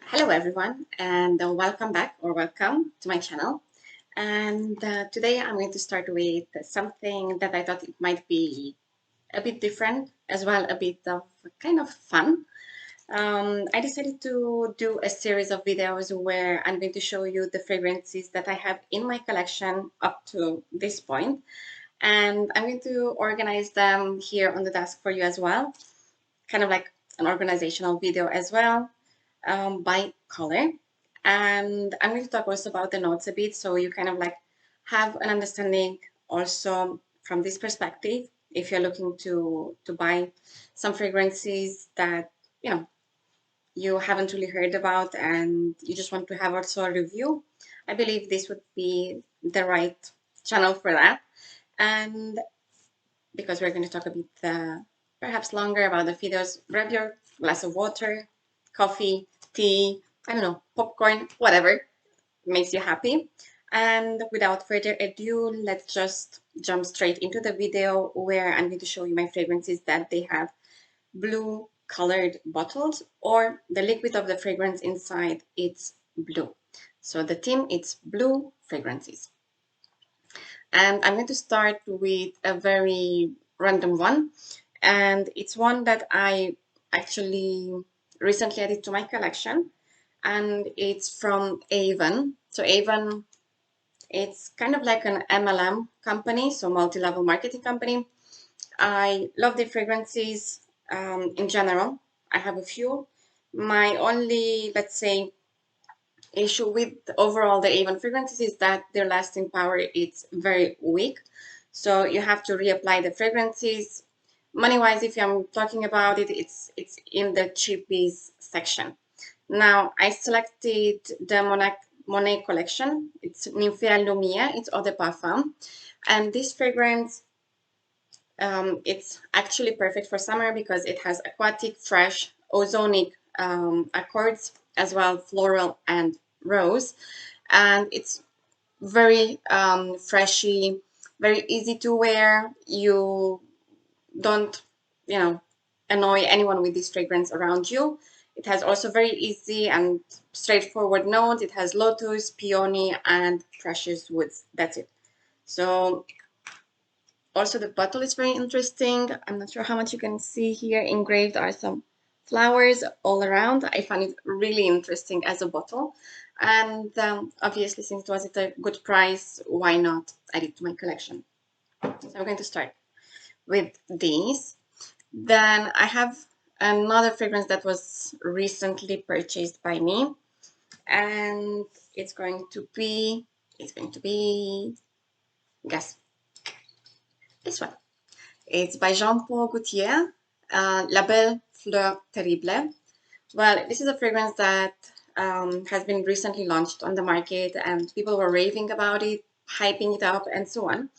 Hello everyone, and welcome back or welcome to my channel. And today I'm going to start with something that I thought it might be a bit different, as well a bit of kind of fun. I decided to do a series of videos where I'm going to show you the fragrances that I have in my collection up to this point, and I'm going to organize them here on the desk for you as well, kind of like an organizational video as well, by color. And I'm going to talk also about the notes a bit, so you kind of like have an understanding also from this perspective if you're looking to buy some fragrances that you haven't really heard about and you just want to have also a review. I believe this would be the right channel for that. And because we're going to talk a bit perhaps longer about the videos, grab your glass of water, coffee, tea, I don't know, popcorn, whatever makes you happy. And without further ado, let's just jump straight into the video where I'm going to show you my fragrances that they have blue colored bottles, or the liquid of the fragrance inside, it's blue. So the theme, it's blue fragrances. And I'm going to start with a very random one. And it's one that I actually recently added to my collection. And it's from AVON. So AVON, it's kind of like an MLM company, so multi-level marketing company. I love the fragrances in general. I have a few. My only, let's say, issue with overall the AVON fragrances is that their lasting power is very weak. So you have to reapply the fragrances. Money-wise, if I'm talking about it, it's in the cheapies section. Now, I selected the Monet collection. It's Nymphea Lumia, it's Eau de Parfum. And this fragrance, it's actually perfect for summer because it has aquatic, fresh, ozonic accords, as well floral and rose. And it's very freshy, very easy to wear. You don't, annoy anyone with this fragrance around you. It has also very easy and straightforward notes. It has lotus, peony, and precious woods. That's it. So also the bottle is very interesting. I'm not sure how much you can see here. Engraved are some flowers all around. I find it really interesting as a bottle. And obviously, since it was at a good price, why not add it to my collection? So I'm going to start with these. Then I have another fragrance that was recently purchased by me, and it's going to be, guess, this one. It's by Jean-Paul Gaultier, La Belle Fleur Terrible. Well, this is a fragrance that has been recently launched on the market, and people were raving about it, hyping it up, and so on.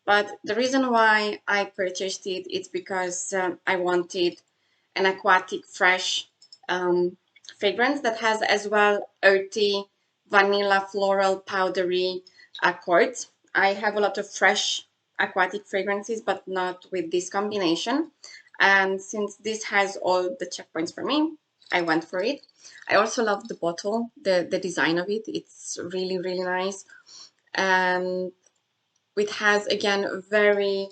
But the reason why I purchased it is because I wanted an aquatic, fresh fragrance that has as well earthy, vanilla, floral, powdery accords. I have a lot of fresh aquatic fragrances, but not with this combination. And since this has all the checkpoints for me, I went for it. I also love the bottle, the design of it. It's really, really nice. And it has, again, very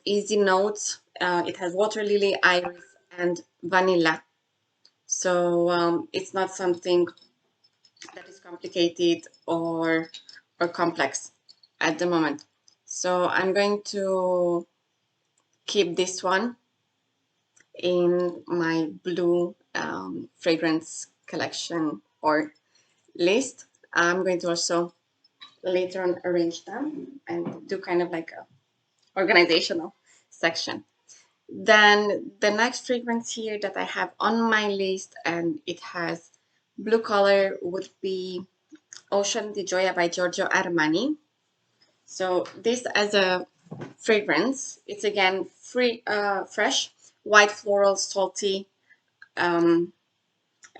easy notes. It has water lily, iris, and vanilla. So it's not something that is complicated or complex at the moment. So I'm going to keep this one in my blue fragrance collection or list. I'm going to also later on arrange them and do kind of like a organizational section. Then the next fragrance here that I have on my list, and it has blue color, would be Ocean di Gioia by Giorgio Armani. So this as a fragrance, it's again fresh, white floral, salty, a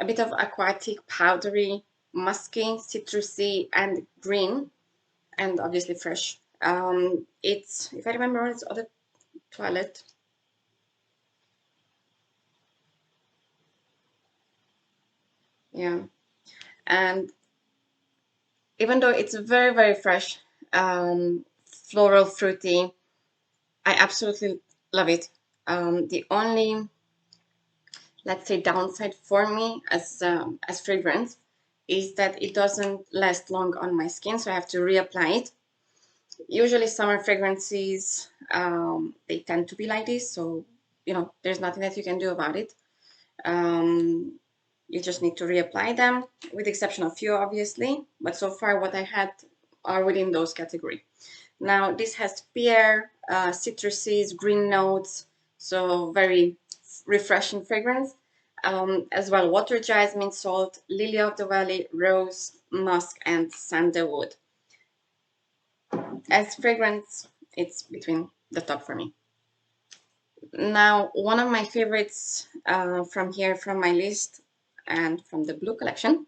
bit of aquatic, powdery, musky, citrusy, and green, and obviously fresh. It's, if I remember, it's Eau de Toilette. Yeah, and even though it's very, very fresh, floral, fruity, I absolutely love it. The only, let's say, downside for me as fragrance is that it doesn't last long on my skin, so I have to reapply it. Usually summer fragrances, they tend to be like this, so there's nothing that you can do about it. You just need to reapply them, with the exception of few, obviously, but so far what I had are within those category. Now this has pear, citruses, green notes, so very refreshing fragrance. As well, water jasmine, salt, lily of the valley, rose, musk, and sandalwood. As fragrance, it's between the top for me. Now, one of my favorites from here, from my list, and from the blue collection,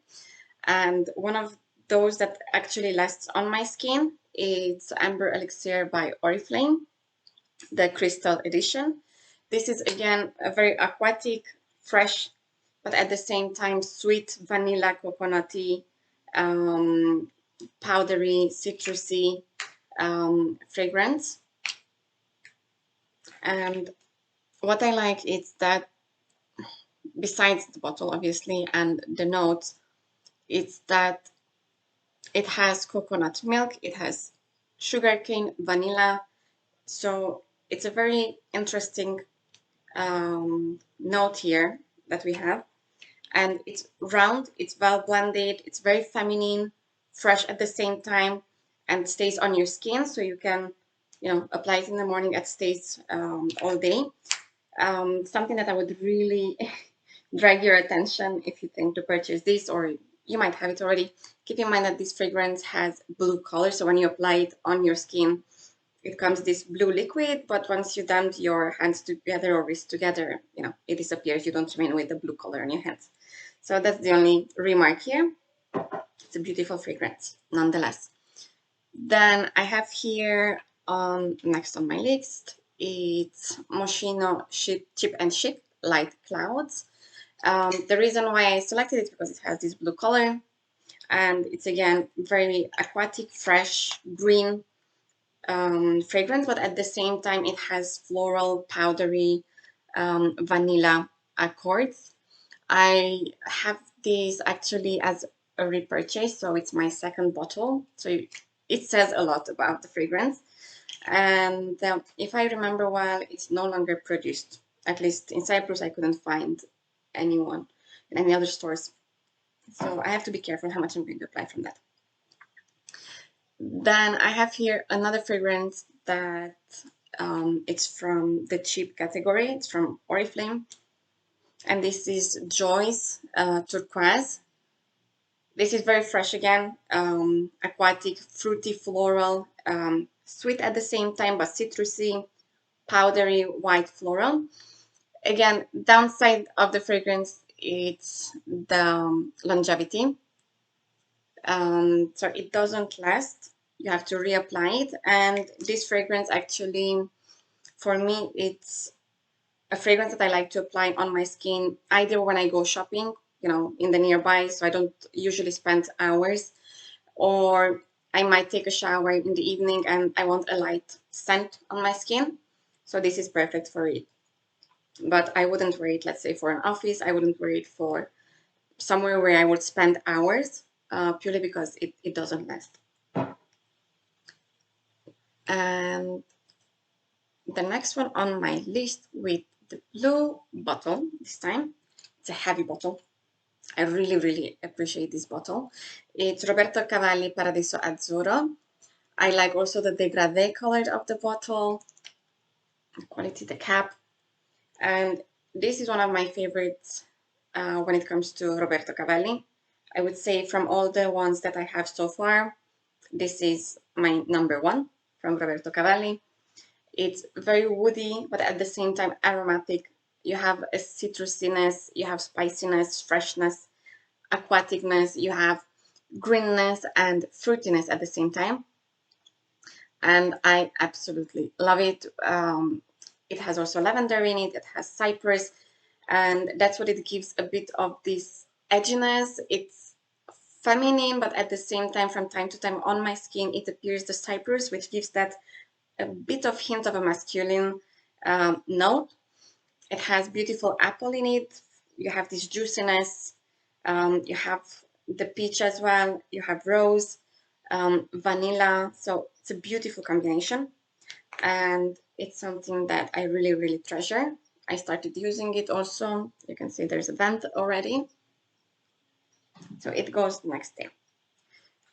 and one of those that actually lasts on my skin, it's Amber Elixir by Oriflame, the Crystal Edition. This is again a very aquatic, fresh, but at the same time sweet vanilla coconutty, powdery, citrusy fragrance. And what I like is that besides the bottle, obviously, and the notes, it's that it has coconut milk, it has sugarcane, vanilla. So it's a very interesting note here that we have. And it's round, it's well blended, it's very feminine, fresh at the same time, and stays on your skin, so you can, apply it in the morning. It stays all day. Something that I would really drag your attention if you think to purchase this, or you might have it already. Keep in mind that this fragrance has blue color, so when you apply it on your skin, it comes this blue liquid, but once you dump your hands together or wrists together, it disappears. You don't remain with the blue color on your hands. So that's the only remark here. It's a beautiful fragrance, nonetheless. Then I have here next on my list, it's Moschino Chip and Chic Light Clouds. The reason why I selected it because it has this blue color, and it's again very aquatic, fresh, green fragrance, but at the same time it has floral, powdery, vanilla accords. I have this actually as a repurchase, so it's my second bottle. So it says a lot about the fragrance. And if I remember well, it's no longer produced. At least in Cyprus, I couldn't find anyone in any other stores. So I have to be careful how much I'm going to apply from that. Then I have here another fragrance that it's from the cheap category. It's from Oriflame. And this is JOYCE Turquoise. This is very fresh again, aquatic, fruity, floral, sweet at the same time, but citrusy, powdery, white floral. Again, downside of the fragrance, it's the longevity. So it doesn't last. You have to reapply it. And this fragrance actually, for me, it's a fragrance that I like to apply on my skin either when I go shopping, in the nearby, so I don't usually spend hours, or I might take a shower in the evening and I want a light scent on my skin. So this is perfect for it. But I wouldn't wear it, let's say, for an office. I wouldn't wear it for somewhere where I would spend hours, purely because it doesn't last. And the next one on my list with the blue bottle this time, it's a heavy bottle. I really, really appreciate this bottle. It's Roberto Cavalli Paradiso Azzurro. I like also the dégradé color of the bottle, the quality, the cap. And this is one of my favorites when it comes to Roberto Cavalli. I would say from all the ones that I have so far, this is my number one from Roberto Cavalli. It's very woody, but at the same time aromatic. You have a citrusiness, you have spiciness, freshness, aquaticness, you have greenness and fruitiness at the same time. And I absolutely love it. It has also lavender in it, it has cypress, and that's what it gives a bit of this edginess. It's feminine, but at the same time, from time to time on my skin, it appears the cypress, which gives that a bit of hint of a masculine note. It has beautiful apple in it. You have this juiciness. You have the peach as well. You have rose, vanilla. So it's a beautiful combination. And it's something that I really, really treasure. I started using it also. You can see there's a vent already. So it goes next day.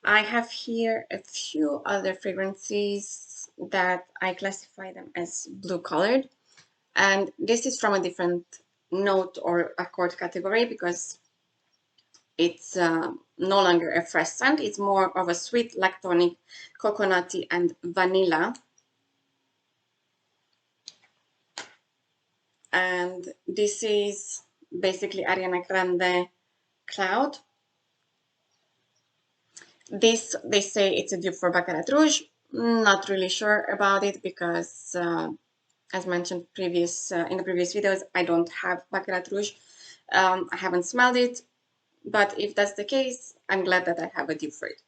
I have here a few other fragrances that I classify them as blue colored. And this is from a different note or accord category because it's no longer a fresh scent. It's more of a sweet, lactonic, coconutty, and vanilla. And this is basically Ariana Grande Cloud. This, they say it's a dupe for Baccarat Rouge. Not really sure about it because, as mentioned in the previous videos, I don't have Baccarat Rouge. I haven't smelled it, but if that's the case, I'm glad that I have a dupe for it.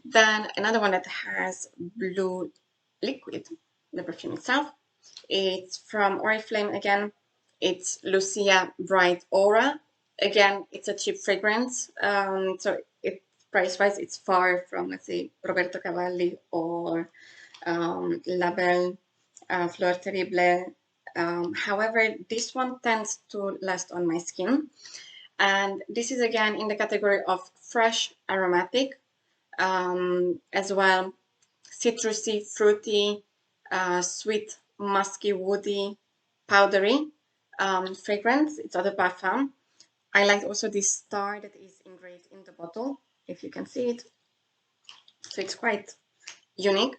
Then another one that has blue liquid, the perfume itself. It's from Oriflame again. It's Lucia Bright Aura. Again, it's a cheap fragrance. So price-wise, it's far from, let's say, Roberto Cavalli or Label, Fleur Terrible. However, this one tends to last on my skin. And this is again in the category of fresh aromatic, as well citrusy, fruity, sweet, musky, woody, powdery fragrance. It's Eau de Parfum. I like also this star that is engraved in the bottle, if you can see it. So it's quite unique,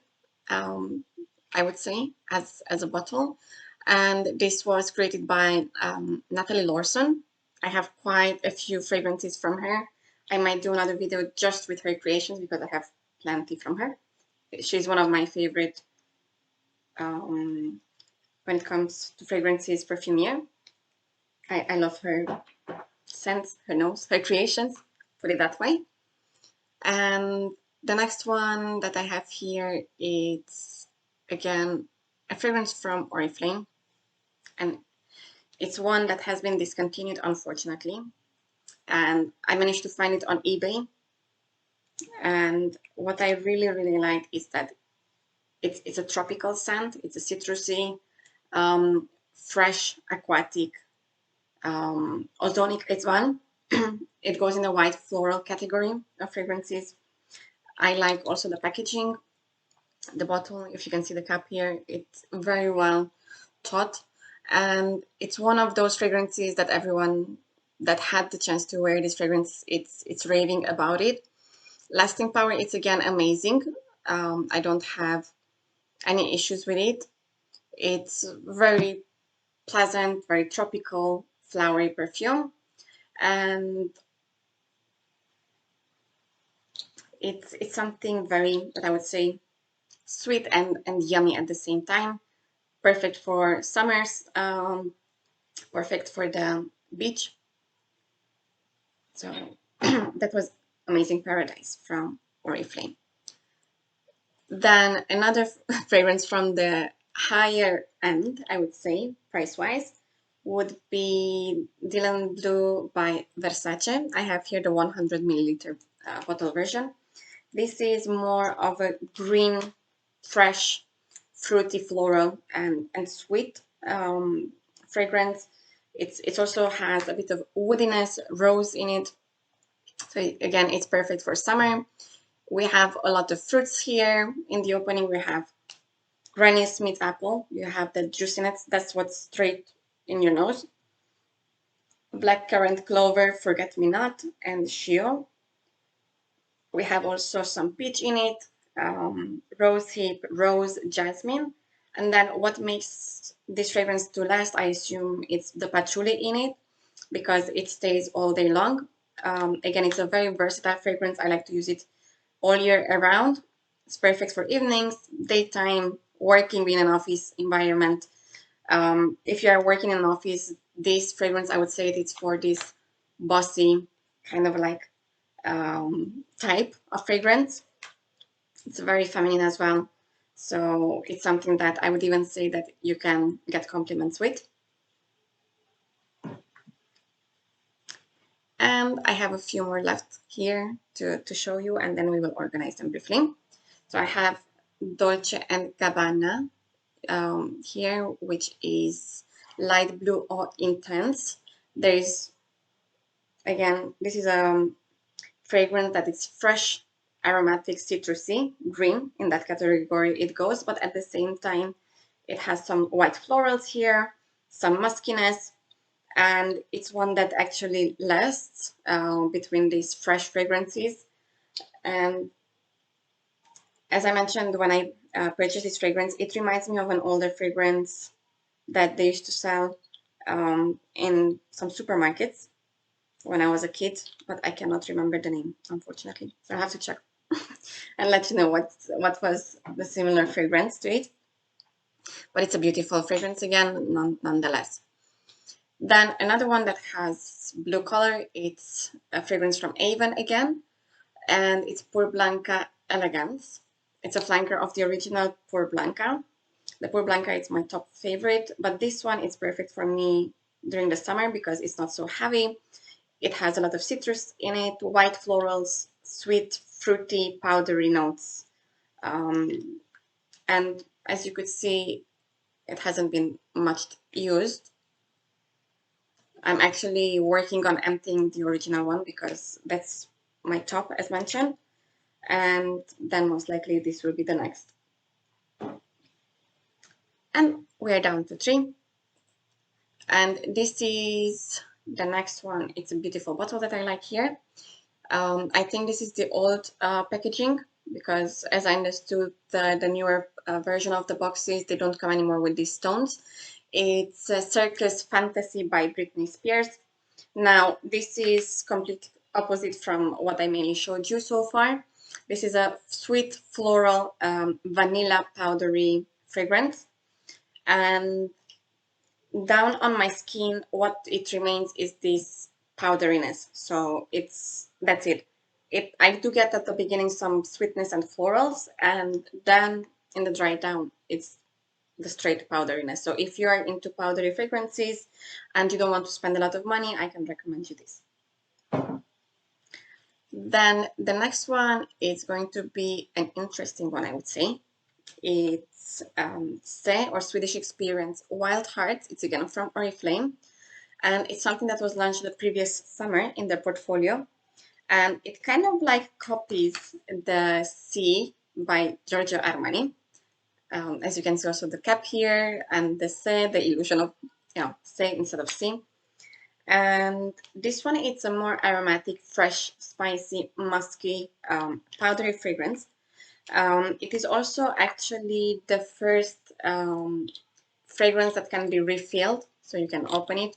I would say, as a bottle. And this was created by Natalie Lawson. I have quite a few fragrances from her. I might do another video just with her creations because I have plenty from her. She's one of my favorite when it comes to fragrances, perfumier. I love her scents, her nose, her creations, put it that way. And the next one that I have here is, again, a fragrance from Oriflame. And it's one that has been discontinued, unfortunately. And I managed to find it on eBay. And what I really, really like is that it's a tropical scent. It's a citrusy, fresh, aquatic, ozonic as well. It goes in the white floral category of fragrances. I like also the packaging. The bottle, if you can see the cap here, it's very well thought. And it's one of those fragrances that everyone that had the chance to wear this fragrance, it's raving about it. Lasting power, it's again amazing. I don't have any issues with it. It's very pleasant, very tropical, flowery perfume. And it's something very, that I would say, sweet and yummy at the same time. Perfect for summers, perfect for the beach. So that was Amazing Paradise from Oriflame. Then another fragrance from the higher end, I would say, price-wise, would be Dylan Blue by Versace. I have here the 100 milliliter bottle version. This is more of a green, fresh, fruity, floral, and sweet fragrance. It also has a bit of woodiness, rose in it. So again, it's perfect for summer. We have a lot of fruits here. In the opening, we have Granny Smith apple. You have the juiciness. That's what's straight in your nose. Blackcurrant clover, forget me not, and Shio. We have also some peach in it, rose hip, rose, jasmine. And then what makes this fragrance to last, I assume it's the patchouli in it because it stays all day long. Again, it's a very versatile fragrance. I like to use it all year around. It's perfect for evenings, daytime, working in an office environment. If you are working in an office, this fragrance, I would say it's for this bossy kind of like type of fragrance. It's very feminine as well. So it's something that I would even say that you can get compliments with. And I have a few more left here to show you, and then we will organize them briefly. So I have Dolce and Gabbana here, which is light blue or intense. There is, again, this is a fragrance that is fresh, aromatic, citrusy, green. In that category it goes, but at the same time, it has some white florals here, some muskiness, and it's one that actually lasts between these fresh fragrances. And as I mentioned, when I purchased this fragrance, it reminds me of an older fragrance that they used to sell in some supermarkets when I was a kid, but I cannot remember the name, unfortunately. So I have to check and let you know what was the similar fragrance to it. But it's a beautiful fragrance again, nonetheless. Then another one that has blue color, it's a fragrance from AVON again, and it's Pour Blanca Elegance. It's a flanker of the original Pour Blanca. The Pour Blanca is my top favorite, but this one is perfect for me during the summer because it's not so heavy. It has a lot of citrus in it, white florals, sweet, fruity, powdery notes. And as you could see, it hasn't been much used. I'm actually working on emptying the original one because that's my top, as mentioned. And then most likely this will be the next. And we're down to 3. And this is the next one. It's a beautiful bottle that I like here. I think this is the old packaging because as I understood the newer version of the boxes, they don't come anymore with these stones. It's a Circus Fantasy by Britney Spears. Now, this is complete opposite from what I mainly showed you so far. This is a sweet floral vanilla powdery fragrance. And down on my skin, what it remains is this powderiness. So that's it. I do get at the beginning some sweetness and florals, and then in the dry down, it's the straight powderiness. So if you are into powdery fragrances and you don't want to spend a lot of money, I can recommend you this. Then the next one is going to be an interesting one, I would say. It's Se or Swedish Experience Wild Hearts. It's again from Oriflame. And it's something that was launched the previous summer in their portfolio. And it kind of like copies the C by Giorgio Armani. As you can see also the cap here and the Se, the illusion of, Se instead of C. And this one, it's a more aromatic, fresh, spicy, musky, powdery fragrance. It is also actually the first fragrance that can be refilled, so you can open it.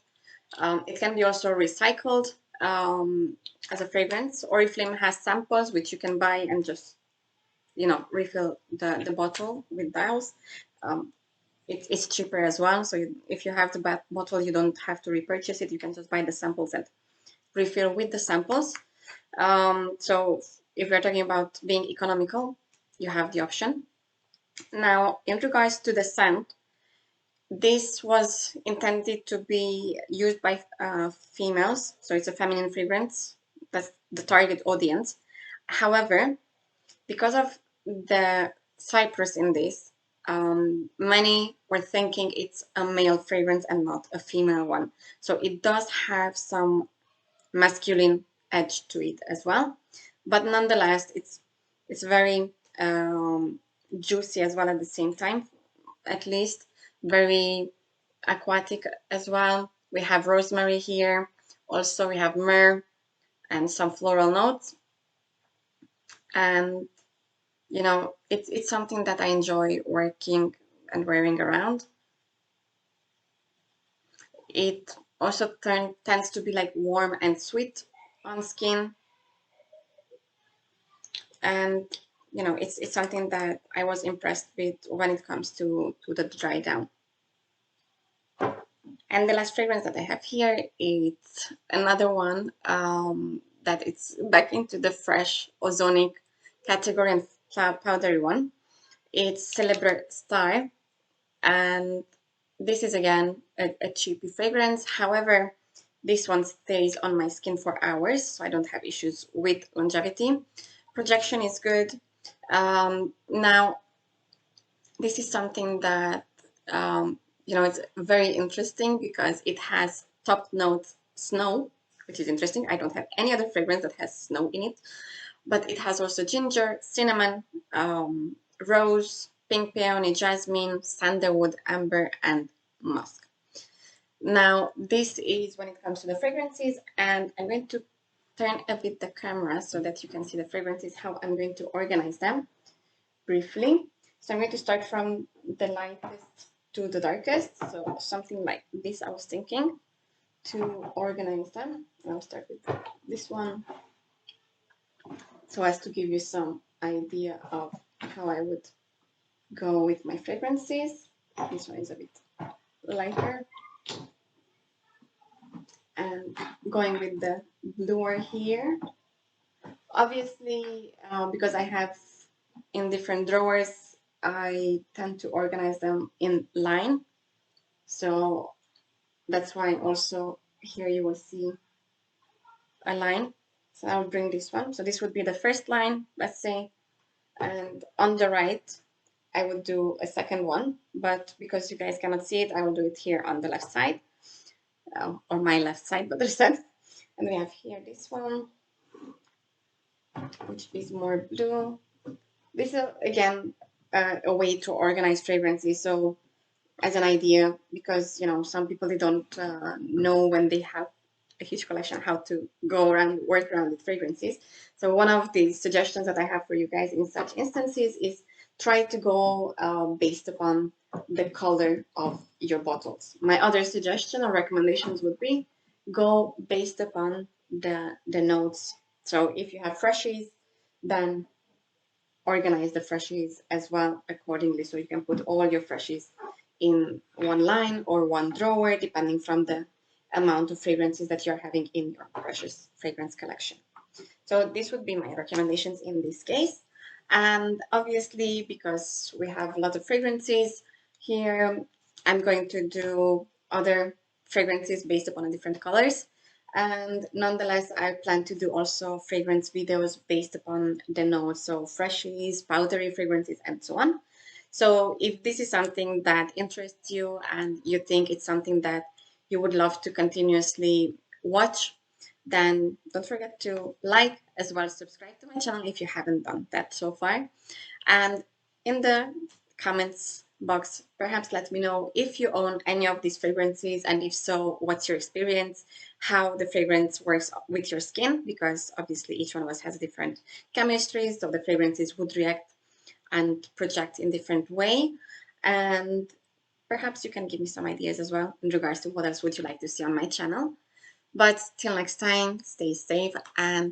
It can be also recycled as a fragrance. Oriflame has samples which you can buy and just, refill the bottle with dials. It's cheaper as well. So if you have the bottle, you don't have to repurchase it. You can just buy the samples and refill with the samples. So if we're talking about being economical, you have the option. Now, in regards to the scent, this was intended to be used by females, so it's a feminine fragrance. That's the target audience. However, because of the cypress in this, many were thinking it's a male fragrance and not a female one. So it does have some masculine edge to it as well. But nonetheless, it's very juicy as well at the same time, at least. Very aquatic as well. We have rosemary here. Also, we have myrrh and some floral notes. And it's something that I enjoy working and wearing around. It also tends to be like warm and sweet on skin. And it's something that I was impressed with when it comes to the dry down. And the last fragrance that I have here is another one that it's back into the fresh ozonic category and powdery one. It's Celebre Star, and this is again a cheapy fragrance. However, this one stays on my skin for hours, so I don't have issues with longevity. Projection is good. Now, this is something that you know, it's very interesting because it has top note snow, which is interesting. I don't have any other fragrance that has snow in it, but it has also ginger, cinnamon, rose, pink peony, jasmine, sandalwood, amber, and musk. Now, this is when it comes to the fragrances, and I'm going to turn a bit the camera so that you can see the fragrances, how I'm going to organize them briefly. So I'm going to start from the lightest to the darkest. So something like this, I was thinking to organize them. I'll start with this one, so as to give you some idea of how I would go with my fragrances. This one is a bit lighter. And going with the bluer here. Obviously, because I have in different drawers, I tend to organize them in line. So that's why also here you will see a line. So I'll bring this one. So this would be the first line, let's say. And on the right, I would do a second one. But because you guys cannot see it, I will do it here on the left side. Or my left side, better said. And we have here this one, which is more blue. This is, again, a way to organize fragrances. So as an idea, because, you know, some people, they don't know when they have a huge collection how to go around, work around with fragrances. So one of the suggestions that I have for you guys in such instances is try to go based upon the color of your bottles. My other suggestion or recommendations would be go based upon the notes. So if you have freshies, then organize the freshies as well accordingly. So you can put all your freshies in one line or one drawer, depending from the amount of fragrances that you're having in your precious fragrance collection. So this would be my recommendations in this case. And obviously, because we have a lot of fragrances here, I'm going to do other fragrances based upon the different colors. And nonetheless, I plan to do also fragrance videos based upon the notes, so freshies, powdery fragrances, and so on. So if this is something that interests you and you think it's something that you would love to continuously watch, then don't forget to like as well as subscribe to my channel if you haven't done that so far. And in the comments box, perhaps let me know if you own any of these fragrances, and if so, what's your experience, how the fragrance works with your skin, because obviously each one of us has a different chemistry, so the fragrances would react and project in different way. And perhaps you can give me some ideas as well in regards to what else would you like to see on my channel. But till next time, stay safe and